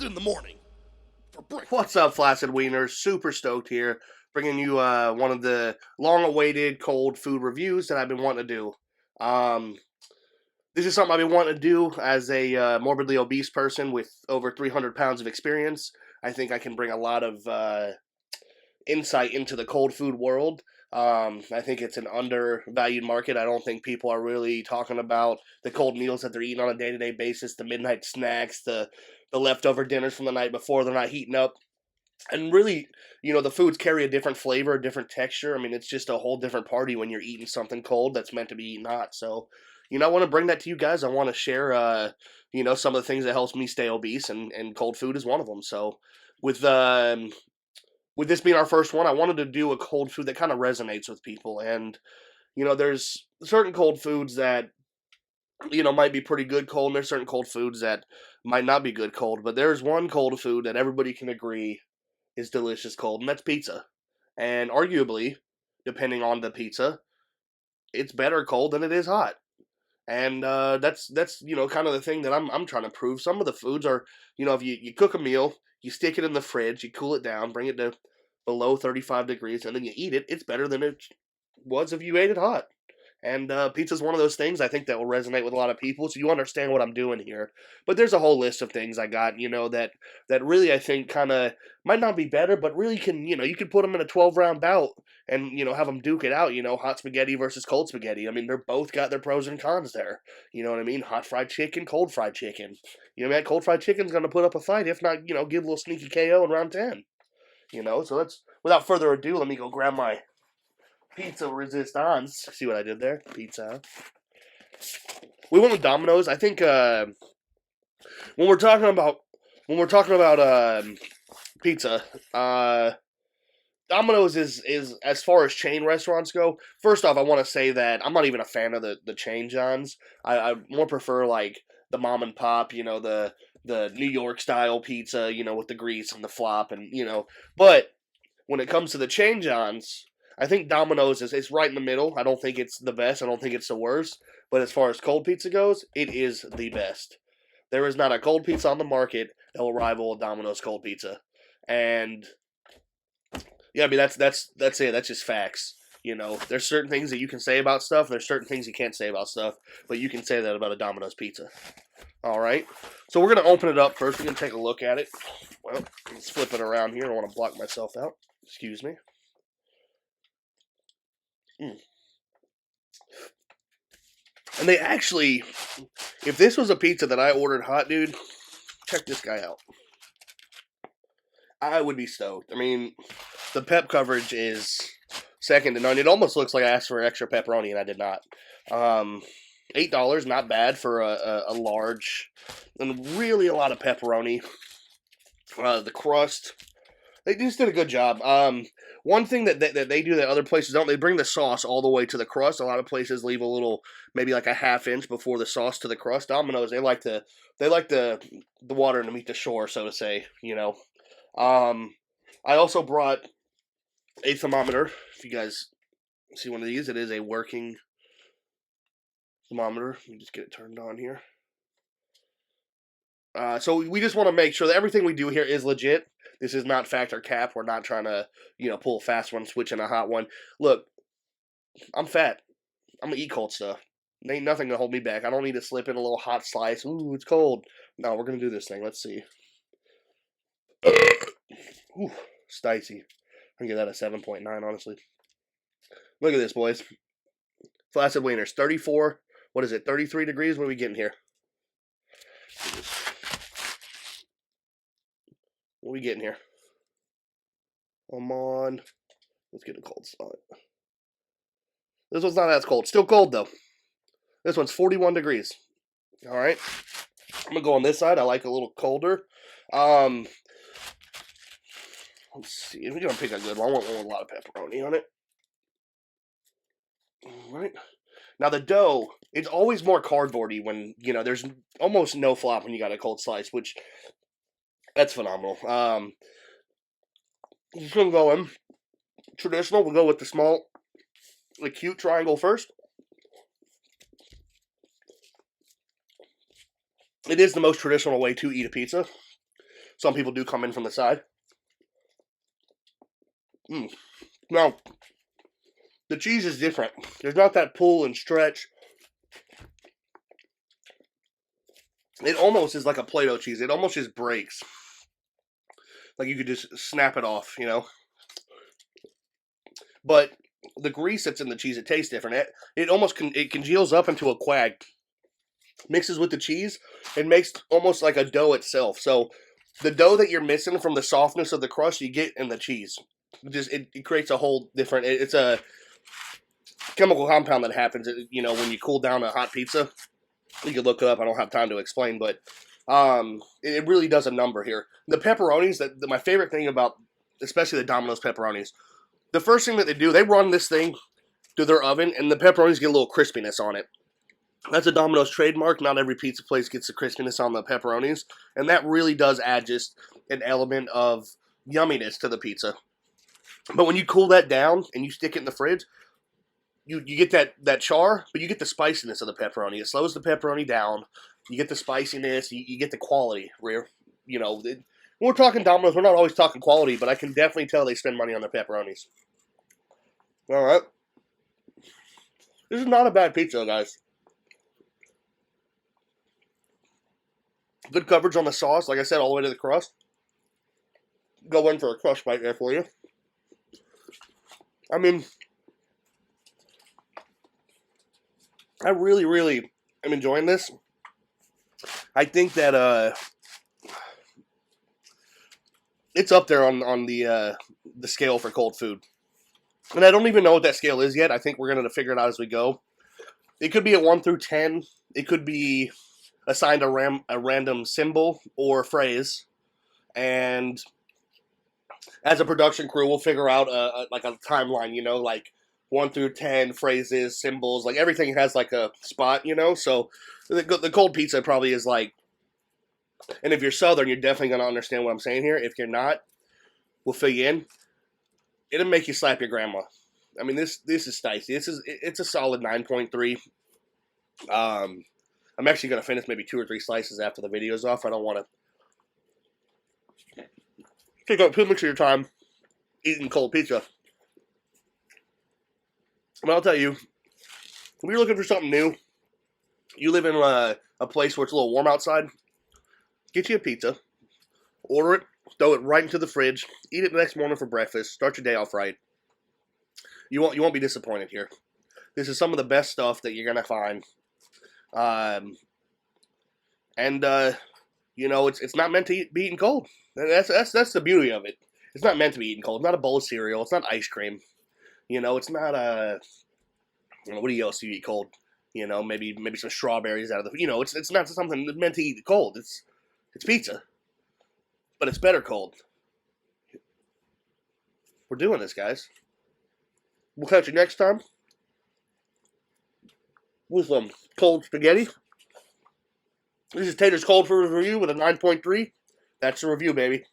first in the morning for breakfast. What's up, Flaccid Wieners? Super stoked here, bringing you one of the long-awaited cold food reviews that I've been wanting to do. Um, this is something I've been wanting to do as a morbidly obese person with over 300 pounds of experience. I think I can bring a lot of insight into the cold food world. I think it's an undervalued market. I don't think people are really talking about the cold meals that they're eating on a day-to-day basis, the midnight snacks, the leftover dinners from the night before. They're not heating up. And really, the foods carry a different flavor, a different texture. I mean, it's just a whole different party when you're eating something cold that's meant to be eaten hot. So, I want to bring that to you guys. I want to share, some of the things that helps me stay obese, and cold food is one of them. So, with with this being our first one, I wanted to do a cold food that kind of resonates with people. And, there's certain cold foods that, might be pretty good cold, and there's certain cold foods that might not be good cold. But there's one cold food that everybody can agree is delicious cold, and that's pizza. And arguably, depending on the pizza, it's better cold than it is hot. And that's kind of the thing that I'm trying to prove. Some of the foods are, if you cook a meal, you stick it in the fridge, you cool it down, bring it to below 35 degrees, and then you eat it, it's better than it was if you ate it hot. And pizza's one of those things I think that will resonate with a lot of people, so you understand what I'm doing here. But there's a whole list of things I got, that really I think kind of might not be better, but really can, you can put them in a 12-round bout and, have them duke it out, hot spaghetti versus cold spaghetti. I mean, they're both got their pros and cons there. You know what I mean? Hot fried chicken, cold fried chicken. Man, cold fried chicken's going to put up a fight, if not, give a little sneaky KO in round 10. So let's, without further ado, let me go grab my pizza resistance. See what I did there? Pizza. We went with Domino's. I think when we're talking about pizza, Domino's is as far as chain restaurants go. First off, I want to say that I'm not even a fan of the chain Johns. I more prefer like the mom and pop. The New York style pizza. With the grease and the flop, and But when it comes to the chain Johns, I think Domino's is right in the middle. I don't think it's the best. I don't think it's the worst. But as far as cold pizza goes, it is the best. There is not a cold pizza on the market that will rival a Domino's cold pizza. And yeah, I mean that's it. That's just facts. There's certain things that you can say about stuff. There's certain things you can't say about stuff. But you can say that about a Domino's pizza. All right. So we're gonna open it up first. We're gonna take a look at it. Well, let's flip it around here. I don't want to block myself out. Excuse me. And they actually, if this was a pizza that I ordered hot, dude, check this guy out. I would be stoked. I mean, the pep coverage is second to none. It almost looks like I asked for extra pepperoni, and I did not. $8, not bad for a large, and really a lot of pepperoni. The crust, they just did a good job. One thing that they do that other places don't, they bring the sauce all the way to the crust. A lot of places leave a little, maybe like a half inch before the sauce to the crust. Domino's, they like the water to meet the shore, so to say. I also brought a thermometer. If you guys see one of these, it is a working thermometer. Let me just get it turned on here. So we just want to make sure that everything we do here is legit. This is not factor cap. We're not trying to, pull a fast one, switch in a hot one. Look, I'm fat. I'm going to eat cold stuff. There ain't nothing to hold me back. I don't need to slip in a little hot slice. Ooh, it's cold. No, we're going to do this thing. Let's see. Ooh, Sticey. I can give that a 7.9, honestly. Look at this, boys. Flaccid Wieners. 34, 33 degrees? What are we getting here? What are we getting here? Come on. Let's get a cold spot. This one's not as cold. Still cold, though. This one's 41 degrees. All right. I'm going to go on this side. I like a little colder. Let's see. We're going to pick a good one. I want one with a lot of pepperoni on it. All right. Now, the dough, it's always more cardboardy when, there's almost no flop when you got a cold slice, which... that's phenomenal. Just gonna go in traditional. We'll go with the cute triangle first. It is the most traditional way to eat a pizza. Some people do come in from the side. Now, the cheese is different. There's not that pull and stretch. It almost is like a Play-Doh cheese. It almost just breaks. Like you could just snap it off, you know? But the grease that's in the cheese, it tastes different. It almost it congeals up into a quag. Mixes with the cheese and makes almost like a dough itself. So the dough that you're missing from the softness of the crust, you get in the cheese. It creates a whole different. It's a chemical compound that happens, you know, when you cool down a hot pizza. You can look it up. I don't have time to explain, but it really does a number here. The pepperonis, my favorite thing about, especially the Domino's pepperonis, the first thing that they do, they run this thing through their oven, and the pepperonis get a little crispiness on it. That's a Domino's trademark. Not every pizza place gets the crispiness on the pepperonis, and that really does add just an element of yumminess to the pizza. But when you cool that down and you stick it in the fridge, you get that char, but you get the spiciness of the pepperoni. It slows the pepperoni down. You get the spiciness. You get the quality. You know, when we're talking Domino's, we're not always talking quality, but I can definitely tell they spend money on their pepperonis. All right. This is not a bad pizza, guys. Good coverage on the sauce, like I said, all the way to the crust. Go in for a crust bite there for you. I mean, I really, really am enjoying this. I think that it's up there on the scale for cold food. And I don't even know what that scale is yet. I think we're going to figure it out as we go. It could be a 1 through 10. It could be assigned a random symbol or phrase, and as a production crew, we'll figure out like a timeline, you know, like 1 through 10 phrases, symbols, like everything has like a spot, you know. So the cold pizza probably is like, and if you're Southern, you're definitely gonna understand what I'm saying here. If you're not, we'll fill you in. It'll make you slap your grandma. I mean, this is spicy. It's a solid 9.3. I'm actually going to finish maybe 2 or 3 slices after the video's off. I don't want to take up too much of your time eating cold pizza. But I'll tell you, if you're looking for something new, you live in a place where it's a little warm outside, get you a pizza, order it, throw it right into the fridge, eat it the next morning for breakfast, start your day off right. You won't be disappointed here. This is some of the best stuff that you're going to find. You know, it's not meant to be eaten cold. That's the beauty of it. It's not meant to be eaten cold. It's not a bowl of cereal. It's not ice cream. You know, it's not you know, what else do you eat cold? You know, maybe some strawberries out of the. You know, it's not something meant to eat cold. It's pizza, but it's better cold. We're doing this, guys. We'll catch you next time with some cold spaghetti. This is Tater's Cold Food Review with a 9.3. That's the review, baby.